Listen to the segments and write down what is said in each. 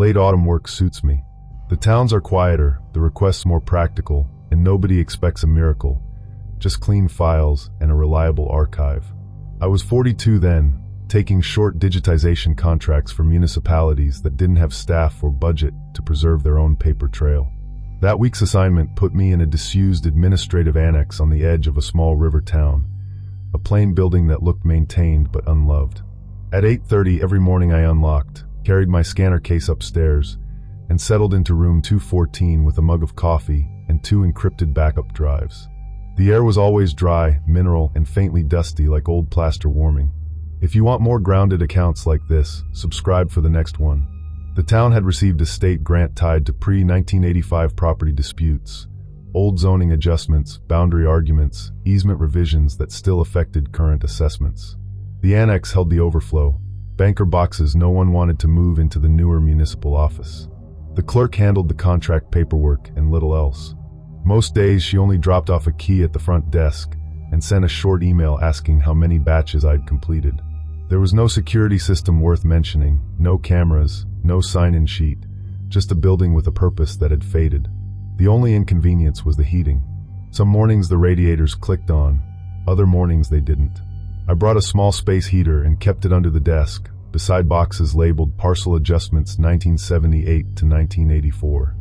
Late autumn work suits me. The towns are quieter, the requests more practical, and nobody expects a miracle. Just clean files and a reliable archive. I was 42 then, taking short digitization contracts for municipalities that didn't have staff or budget to preserve their own paper trail. That week's assignment put me in a disused administrative annex on the edge of a small river town, a plain building that looked maintained but unloved. At 8:30 every morning I unlocked, carried my scanner case upstairs, and settled into room 214 with a mug of coffee and 2 encrypted backup drives. The air was always dry, mineral, and faintly dusty like old plaster warming. If you want more grounded accounts like this, subscribe for the next one. The town had received a state grant tied to pre-1985 property disputes, old zoning adjustments, boundary arguments, easement revisions that still affected current assessments. The annex held the overflow, banker boxes no one wanted to move into the newer municipal office. The clerk handled the contract paperwork and little else. Most days she only dropped off a key at the front desk and sent a short email asking how many batches I'd completed. There was no security system worth mentioning, no cameras, no sign-in sheet, just a building with a purpose that had faded. The only inconvenience was the heating. Some mornings the radiators clicked on, other mornings they didn't. I brought a small space heater and kept it under the desk, beside boxes labeled Parcel Adjustments 1978 to 1984.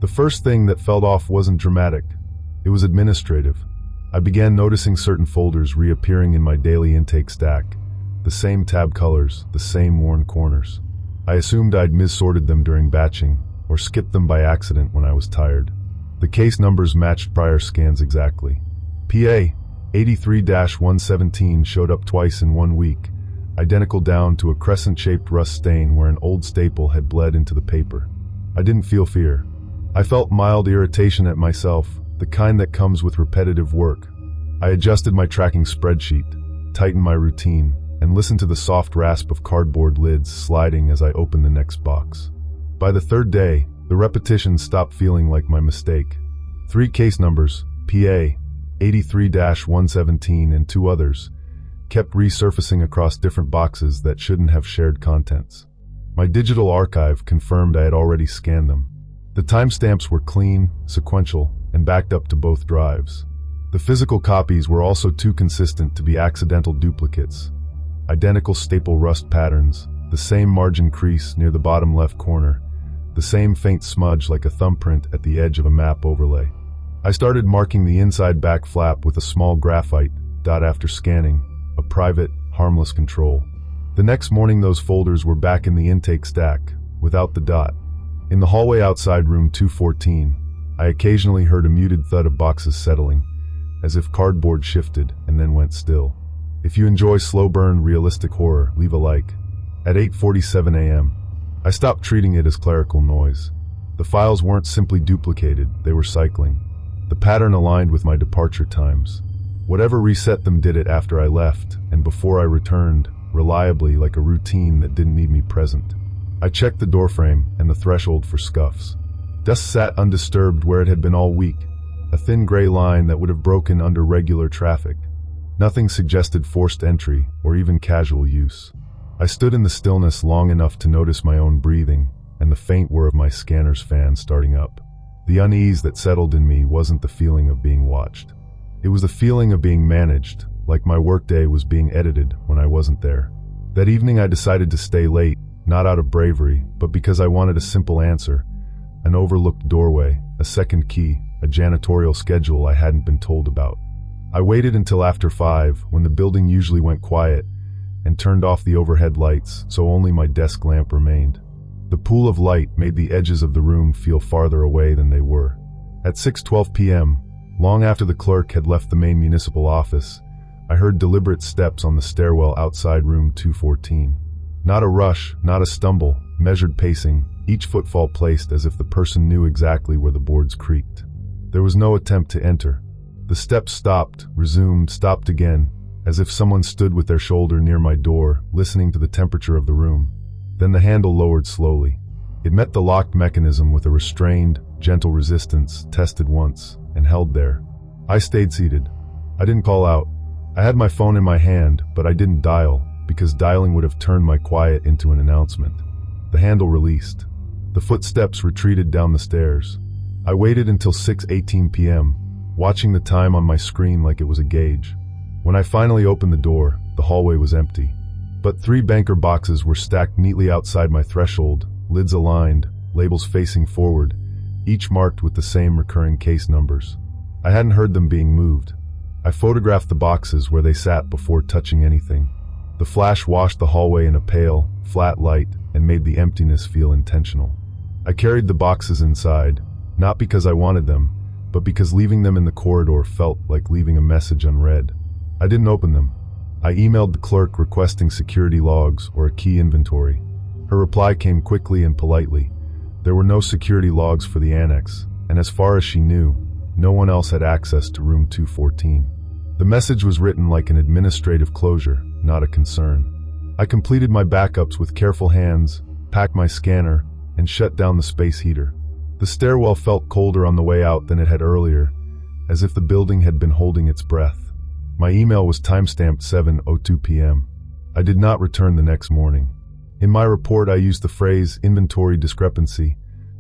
The first thing that fell off wasn't dramatic. It was administrative. I began noticing certain folders reappearing in my daily intake stack. The same tab colors, the same worn corners. I assumed I'd mis-sorted them during batching, or skipped them by accident when I was tired. The case numbers matched prior scans exactly. PA 83-117 showed up twice in 1 week, identical down to a crescent-shaped rust stain where an old staple had bled into the paper. I didn't feel fear. I felt mild irritation at myself, the kind that comes with repetitive work. I adjusted my tracking spreadsheet, tightened my routine, and listened to the soft rasp of cardboard lids sliding as I opened the next box. By the third day, the repetition stopped feeling like my mistake. 3 case numbers, PA 83-117 and 2 others, kept resurfacing across different boxes that shouldn't have shared contents. My digital archive confirmed I had already scanned them. The timestamps were clean, sequential, and backed up to both drives. The physical copies were also too consistent to be accidental duplicates. Identical staple rust patterns, the same margin crease near the bottom left corner, the same faint smudge like a thumbprint at the edge of a map overlay. I started marking the inside back flap with a small graphite dot after scanning, a private, harmless control. The next morning those folders were back in the intake stack, without the dot. In the hallway outside room 214, I occasionally heard a muted thud of boxes settling, as if cardboard shifted and then went still. If you enjoy slow-burn, realistic horror, leave a like. At 8:47 a.m., I stopped treating it as clerical noise. The files weren't simply duplicated, they were cycling. The pattern aligned with my departure times. Whatever reset them did it after I left, and before I returned, reliably like a routine that didn't need me present. I checked the doorframe and the threshold for scuffs. Dust sat undisturbed where it had been all week, a thin gray line that would have broken under regular traffic. Nothing suggested forced entry or even casual use. I stood in the stillness long enough to notice my own breathing and the faint whir of my scanner's fan starting up. The unease that settled in me wasn't the feeling of being watched. It was the feeling of being managed, like my workday was being edited when I wasn't there. That evening I decided to stay late, not out of bravery, but because I wanted a simple answer. An overlooked doorway, a second key, a janitorial schedule I hadn't been told about. I waited until after 5, when the building usually went quiet, and turned off the overhead lights so only my desk lamp remained. The pool of light made the edges of the room feel farther away than they were. At 6:12 p.m., long after the clerk had left the main municipal office, I heard deliberate steps on the stairwell outside room 214. Not a rush, not a stumble, measured pacing, each footfall placed as if the person knew exactly where the boards creaked. There was no attempt to enter. The steps stopped, resumed, stopped again, as if someone stood with their shoulder near my door, listening to the temperature of the room. Then the handle lowered slowly. It met the locked mechanism with a restrained, gentle resistance, tested once, and held there. I stayed seated. I didn't call out. I had my phone in my hand, but I didn't dial, because dialing would have turned my quiet into an announcement. The handle released. The footsteps retreated down the stairs. I waited until 6:18 p.m., watching the time on my screen like it was a gauge. When I finally opened the door, the hallway was empty. But 3 banker boxes were stacked neatly outside my threshold, lids aligned, labels facing forward, each marked with the same recurring case numbers. I hadn't heard them being moved. I photographed the boxes where they sat before touching anything. The flash washed the hallway in a pale, flat light and made the emptiness feel intentional. I carried the boxes inside, not because I wanted them, but because leaving them in the corridor felt like leaving a message unread. I didn't open them. I emailed the clerk requesting security logs or a key inventory. Her reply came quickly and politely. There were no security logs for the annex, and as far as she knew, no one else had access to room 214. The message was written like an administrative closure, not a concern. I completed my backups with careful hands, packed my scanner, and shut down the space heater. The stairwell felt colder on the way out than it had earlier, as if the building had been holding its breath. My email was timestamped 7:02 p.m. I did not return the next morning. In my report, I used the phrase inventory discrepancy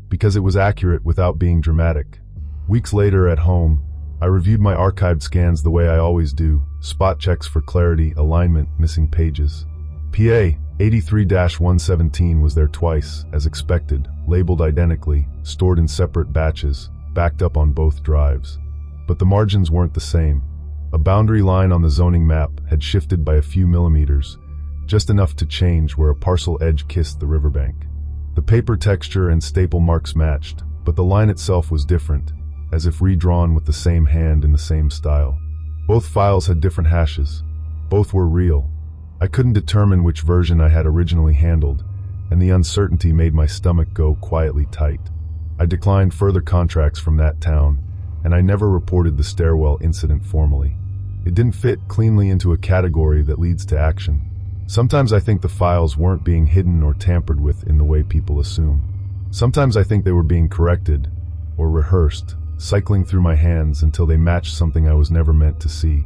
because it was accurate without being dramatic. Weeks later at home, I reviewed my archived scans the way I always do, spot checks for clarity, alignment, missing pages. PA 83-117 was there twice, as expected, labeled identically, stored in separate batches, backed up on both drives. But the margins weren't the same. A boundary line on the zoning map had shifted by a few millimeters, just enough to change where a parcel edge kissed the riverbank. The paper texture and staple marks matched, but the line itself was different, as if redrawn with the same hand in the same style. Both files had different hashes. Both were real. I couldn't determine which version I had originally handled, and the uncertainty made my stomach go quietly tight. I declined further contracts from that town, and I never reported the stairwell incident formally. It didn't fit cleanly into a category that leads to action. Sometimes I think the files weren't being hidden or tampered with in the way people assume. Sometimes I think they were being corrected or rehearsed, cycling through my hands until they matched something I was never meant to see.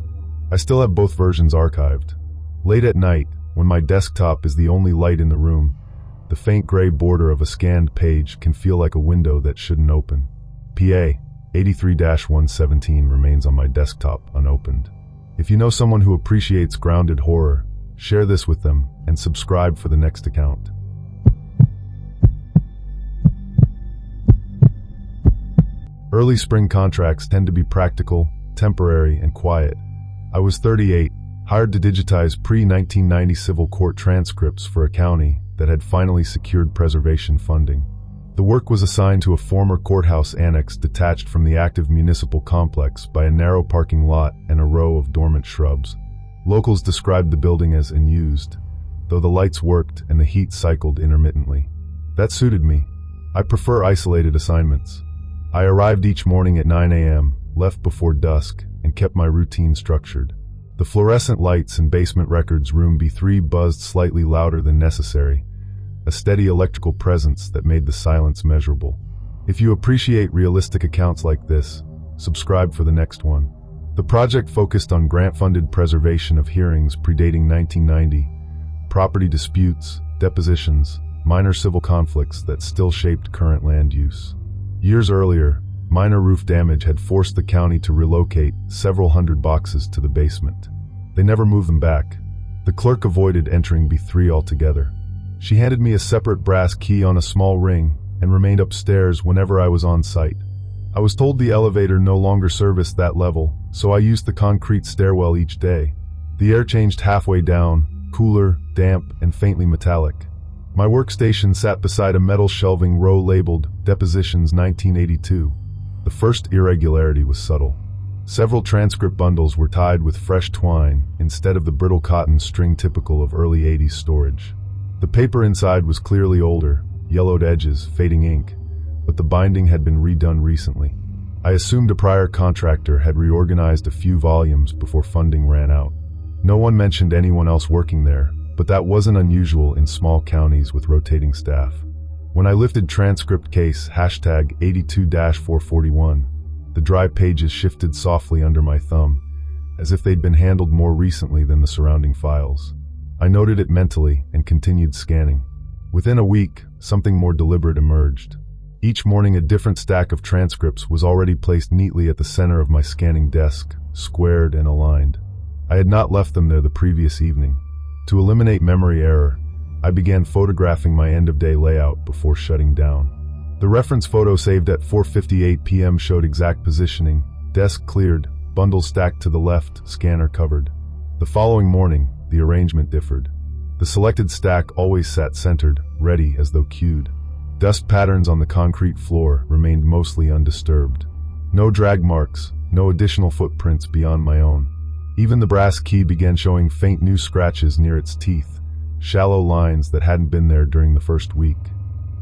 I still have both versions archived. Late at night, when my desktop is the only light in the room, the faint gray border of a scanned page can feel like a window that shouldn't open. PA 83-117 remains on my desktop unopened. If you know someone who appreciates grounded horror, share this with them and subscribe for the next account. Early spring contracts tend to be practical, temporary, and quiet. I was 38, hired to digitize pre-1990 civil court transcripts for a county that had finally secured preservation funding. The work was assigned to a former courthouse annex detached from the active municipal complex by a narrow parking lot and a row of dormant shrubs. Locals described the building as unused, though the lights worked and the heat cycled intermittently. That suited me. I prefer isolated assignments. I arrived each morning at 9 a.m., left before dusk, and kept my routine structured. The fluorescent lights in basement records room B3 buzzed slightly louder than necessary, a steady electrical presence that made the silence measurable. If you appreciate realistic accounts like this, subscribe for the next one. The project focused on grant-funded preservation of hearings predating 1990, property disputes, depositions, minor civil conflicts that still shaped current land use. Years earlier, minor roof damage had forced the county to relocate several hundred boxes to the basement. They never moved them back. The clerk avoided entering B3 altogether. She handed me a separate brass key on a small ring and remained upstairs whenever I was on site. I was told the elevator no longer serviced that level, so I used the concrete stairwell each day. The air changed halfway down, cooler, damp, and faintly metallic. My workstation sat beside a metal shelving row labeled Depositions 1982. The first irregularity was subtle. Several transcript bundles were tied with fresh twine instead of the brittle cotton string typical of early 80s storage. The paper inside was clearly older, yellowed edges, fading ink, but the binding had been redone recently. I assumed a prior contractor had reorganized a few volumes before funding ran out. No one mentioned anyone else working there, but that wasn't unusual in small counties with rotating staff. When I lifted transcript case #82-441, the dry pages shifted softly under my thumb, as if they'd been handled more recently than the surrounding files. I noted it mentally and continued scanning. Within a week, something more deliberate emerged. Each morning a different stack of transcripts was already placed neatly at the center of my scanning desk, squared and aligned. I had not left them there the previous evening. To eliminate memory error, I began photographing my end-of-day layout before shutting down. The reference photo saved at 4:58 p.m. showed exact positioning, desk cleared, bundles stacked to the left, scanner covered. The following morning, the arrangement differed. The selected stack always sat centered, ready as though queued. Dust patterns on the concrete floor remained mostly undisturbed. No drag marks, no additional footprints beyond my own. Even the brass key began showing faint new scratches near its teeth, shallow lines that hadn't been there during the first week.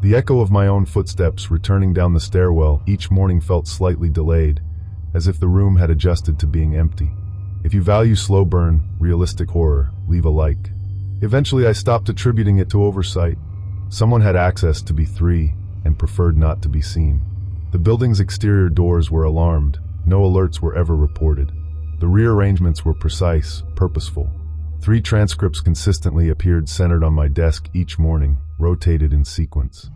The echo of my own footsteps returning down the stairwell each morning felt slightly delayed, as if the room had adjusted to being empty. If you value slow burn, realistic horror, leave a like. Eventually I stopped attributing it to oversight. Someone had access to B3 and preferred not to be seen. The building's exterior doors were alarmed. No alerts were ever reported. The rearrangements were precise, purposeful. 3 transcripts consistently appeared centered on my desk each morning, rotated in sequence.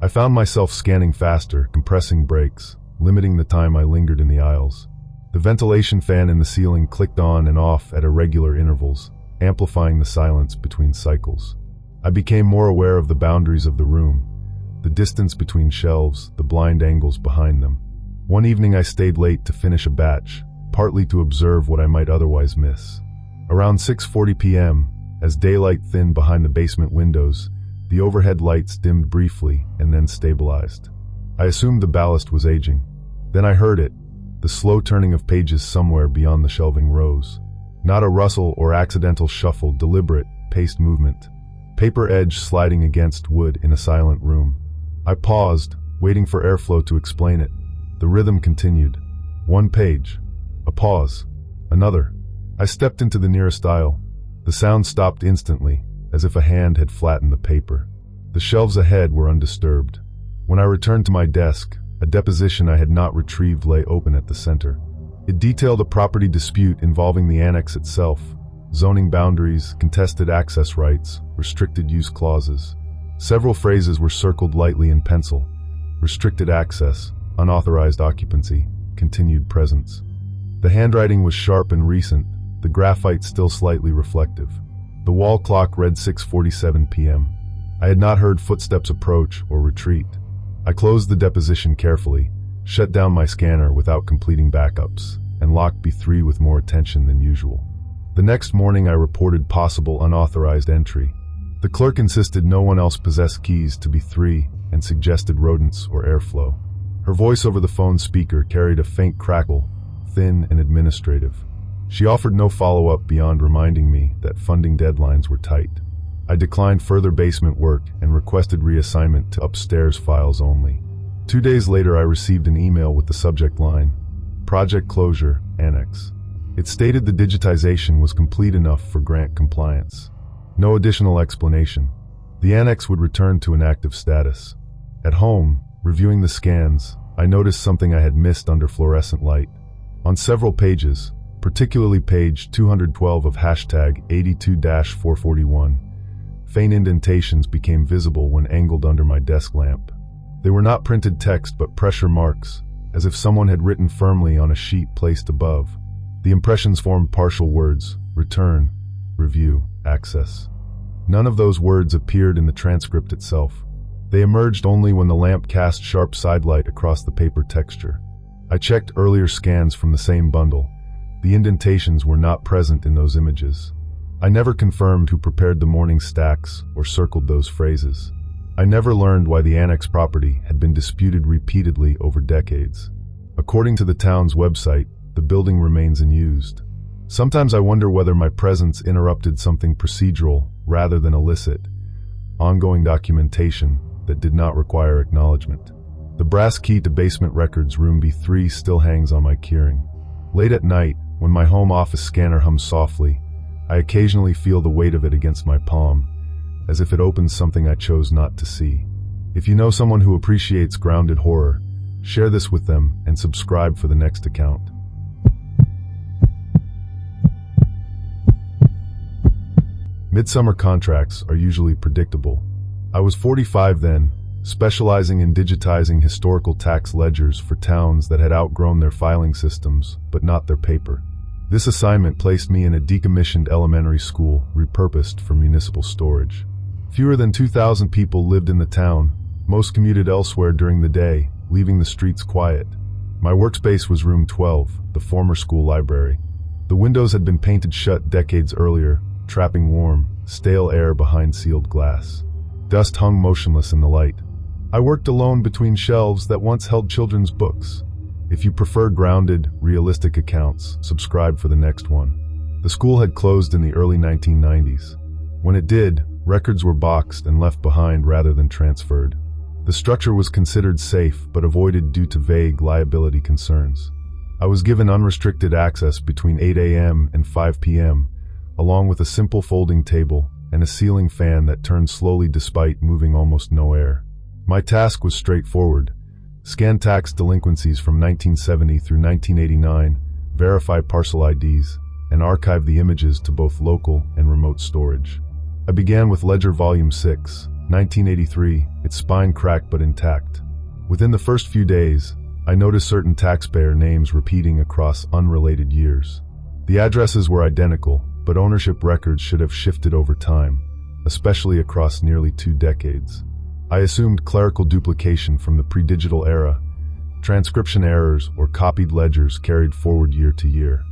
I found myself scanning faster, compressing breaks, limiting the time I lingered in the aisles. The ventilation fan in the ceiling clicked on and off at irregular intervals, amplifying the silence between cycles. I became more aware of the boundaries of the room, the distance between shelves, the blind angles behind them. One evening I stayed late to finish a batch, partly to observe what I might otherwise miss. Around 6:40 p.m., as daylight thinned behind the basement windows, the overhead lights dimmed briefly and then stabilized. I assumed the ballast was aging. Then I heard it, the slow turning of pages somewhere beyond the shelving rows. Not a rustle or accidental shuffle, deliberate, paced movement. Paper edge sliding against wood in a silent room. I paused, waiting for airflow to explain it. The rhythm continued. 1 page. A pause. Another. I stepped into the nearest aisle. The sound stopped instantly, as if a hand had flattened the paper. The shelves ahead were undisturbed. When I returned to my desk, a deposition I had not retrieved lay open at the center. It detailed a property dispute involving the annex itself, zoning boundaries, contested access rights, restricted use clauses. Several phrases were circled lightly in pencil. Restricted access, unauthorized occupancy, continued presence. The handwriting was sharp and recent, the graphite still slightly reflective. The wall clock read 6:47 p.m. I had not heard footsteps approach or retreat. I closed the deposition carefully, shut down my scanner without completing backups, and locked B3 with more attention than usual. The next morning I reported possible unauthorized entry. The clerk insisted no one else possessed keys to B3 and suggested rodents or airflow. Her voice over the phone speaker carried a faint crackle, thin and administrative. She offered no follow-up beyond reminding me that funding deadlines were tight. I declined further basement work and requested reassignment to upstairs files only. 2 days later I received an email with the subject line, Project Closure, Annex. It stated the digitization was complete enough for grant compliance. No additional explanation. The annex would return to inactive status. At home, reviewing the scans, I noticed something I had missed under fluorescent light. On several pages, particularly page 212 of hashtag 82-441, faint indentations became visible when angled under my desk lamp. They were not printed text but pressure marks, as if someone had written firmly on a sheet placed above. The impressions formed partial words: return, review, access. None of those words appeared in the transcript itself. They emerged only when the lamp cast sharp sidelight across the paper texture. I checked earlier scans from the same bundle. The indentations were not present in those images. I never confirmed who prepared the morning stacks or circled those phrases. I never learned why the annex property had been disputed repeatedly over decades. According to the town's website, the building remains unused. Sometimes I wonder whether my presence interrupted something procedural rather than illicit, ongoing documentation that did not require acknowledgement. The brass key to basement records room B3 still hangs on my keyring. Late at night, when my home office scanner hums softly, I occasionally feel the weight of it against my palm, as if it opens something I chose not to see. If you know someone who appreciates grounded horror, share this with them and subscribe for the next account. Midsummer contracts are usually predictable. I was 45 then, specializing in digitizing historical tax ledgers for towns that had outgrown their filing systems, but not their paper. This assignment placed me in a decommissioned elementary school repurposed for municipal storage. Fewer than 2,000 people lived in the town. Most commuted elsewhere during the day, leaving the streets quiet. My workspace was room 12, the former school library. The windows had been painted shut decades earlier, trapping warm, stale air behind sealed glass. Dust hung motionless in the light. I worked alone between shelves that once held children's books. If you prefer grounded, realistic accounts, subscribe for the next one. The school had closed in the early 1990s. When it did, records were boxed and left behind rather than transferred. The structure was considered safe but avoided due to vague liability concerns. I was given unrestricted access between 8 a.m. and 5 p.m., along with a simple folding table and a ceiling fan that turned slowly despite moving almost no air. My task was straightforward: scan tax delinquencies from 1970 through 1989, verify parcel IDs, and archive the images to both local and remote storage. I began with Ledger Volume 6, 1983, its spine cracked but intact. Within the first few days, I noticed certain taxpayer names repeating across unrelated years. The addresses were identical, but ownership records should have shifted over time, especially across nearly 2 decades. I assumed clerical duplication from the pre-digital era, transcription errors or copied ledgers carried forward year to year.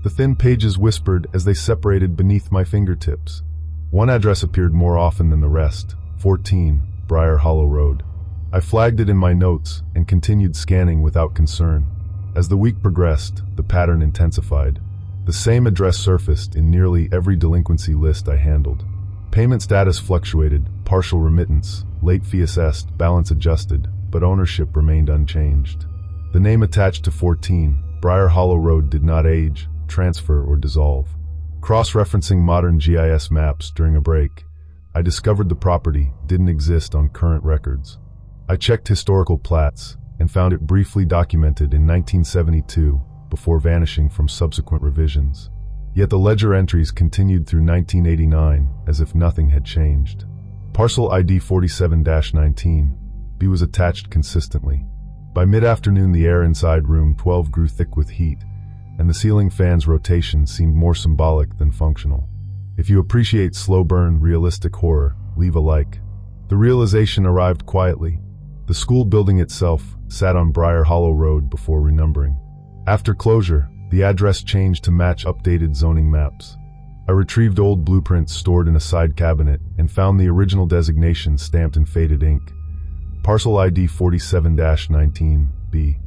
The thin pages whispered as they separated beneath my fingertips. One address appeared more often than the rest: 14, Briar Hollow Road. I flagged it in my notes and continued scanning without concern. As the week progressed, the pattern intensified. The same address surfaced in nearly every delinquency list I handled. Payment status fluctuated: partial remittance, late fee assessed, balance adjusted, but ownership remained unchanged. The name attached to 14, Briar Hollow Road did not age, transfer, or dissolve. Cross-referencing modern GIS maps during a break, I discovered the property didn't exist on current records. I checked historical plats and found it briefly documented in 1972 before vanishing from subsequent revisions. Yet the ledger entries continued through 1989 as if nothing had changed. Parcel ID 47-19B was attached consistently. By mid-afternoon, the air inside room 12 grew thick with heat, and the ceiling fan's rotation seemed more symbolic than functional. If you appreciate slow-burn, realistic horror, leave a like. The realization arrived quietly. The school building itself sat on Briar Hollow Road before renumbering. After closure, the address changed to match updated zoning maps. I retrieved old blueprints stored in a side cabinet and found the original designation stamped in faded ink: Parcel ID 47-19B.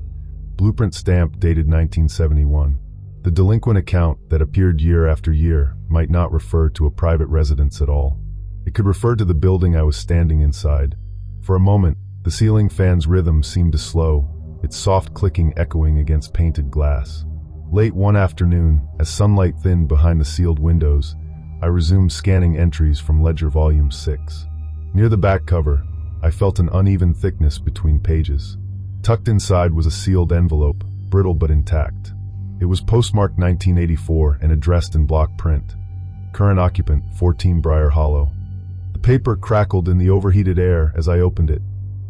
Blueprint stamp dated 1971. The delinquent account that appeared year after year might not refer to a private residence at all. It could refer to the building I was standing inside. For a moment, the ceiling fan's rhythm seemed to slow, its soft clicking echoing against painted glass. Late one afternoon, as sunlight thinned behind the sealed windows, I resumed scanning entries from Ledger Volume 6. Near the back cover, I felt an uneven thickness between pages. Tucked inside was a sealed envelope, brittle but intact. It was postmarked 1984 and addressed in block print. Current occupant, 14 Briar Hollow. The paper crackled in the overheated air as I opened it.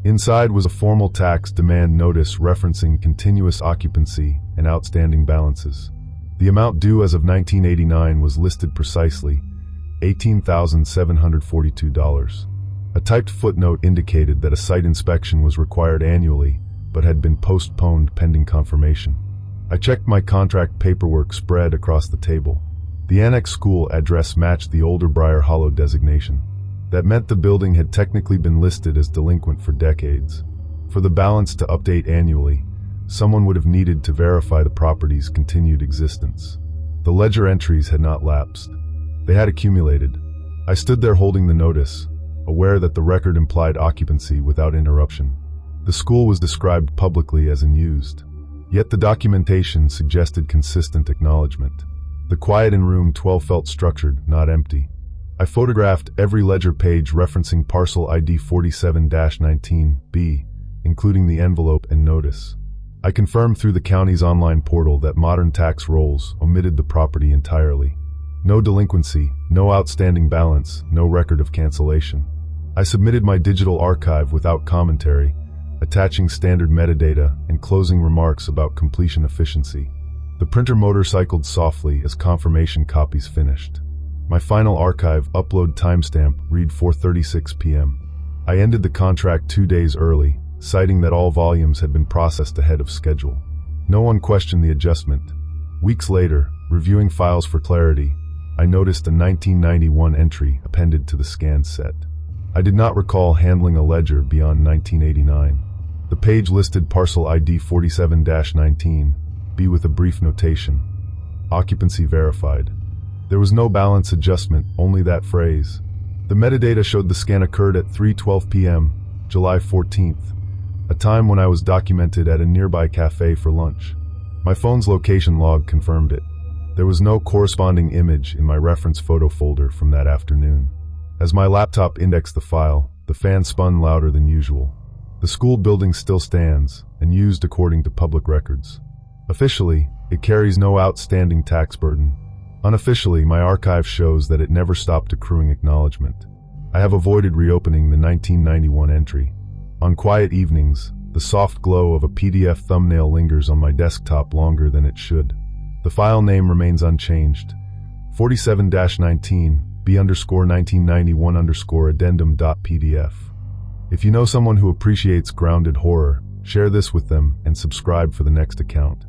Inside was a formal tax demand notice referencing continuous occupancy and outstanding balances. The amount due as of 1989 was listed precisely: $18,742. A typed footnote indicated that a site inspection was required annually, but had been postponed pending confirmation. I checked my contract paperwork spread across the table. The annex school address matched the older Briar Hollow designation. That meant the building had technically been listed as delinquent for decades. For the balance to update annually, someone would have needed to verify the property's continued existence. The ledger entries had not lapsed. They had accumulated. I stood there holding the notice, aware that the record implied occupancy without interruption. The school was described publicly as unused, yet the documentation suggested consistent acknowledgement. The quiet in room 12 felt structured, not empty. I photographed every ledger page referencing parcel ID 47-19B, including the envelope and notice. I confirmed through the county's online portal that modern tax rolls omitted the property entirely. No delinquency, no outstanding balance, no record of cancellation. I submitted my digital archive without commentary, attaching standard metadata and closing remarks about completion efficiency. The printer motorcycled softly as confirmation copies finished. My final archive upload timestamp read 4:36 p.m. I ended the contract 2 days early, citing that all volumes had been processed ahead of schedule. No one questioned the adjustment. Weeks later, reviewing files for clarity, I noticed a 1991 entry appended to the scanned set. I did not recall handling a ledger beyond 1989. The page listed parcel ID 47-19, B with a brief notation. Occupancy verified. There was no balance adjustment, only that phrase. The metadata showed the scan occurred at 3:12 p.m., July 14th, a time when I was documented at a nearby cafe for lunch. My phone's location log confirmed it. There was no corresponding image in my reference photo folder from that afternoon. As my laptop indexed the file, the fan spun louder than usual. The school building still stands, and used according to public records. Officially, it carries no outstanding tax burden. Unofficially, my archive shows that it never stopped accruing acknowledgement. I have avoided reopening the 1991 entry. On quiet evenings, the soft glow of a PDF thumbnail lingers on my desktop longer than it should. The file name remains unchanged. 47-19, B_1991_addendum.pdf. If you know someone who appreciates grounded horror, share this with them and subscribe for the next account.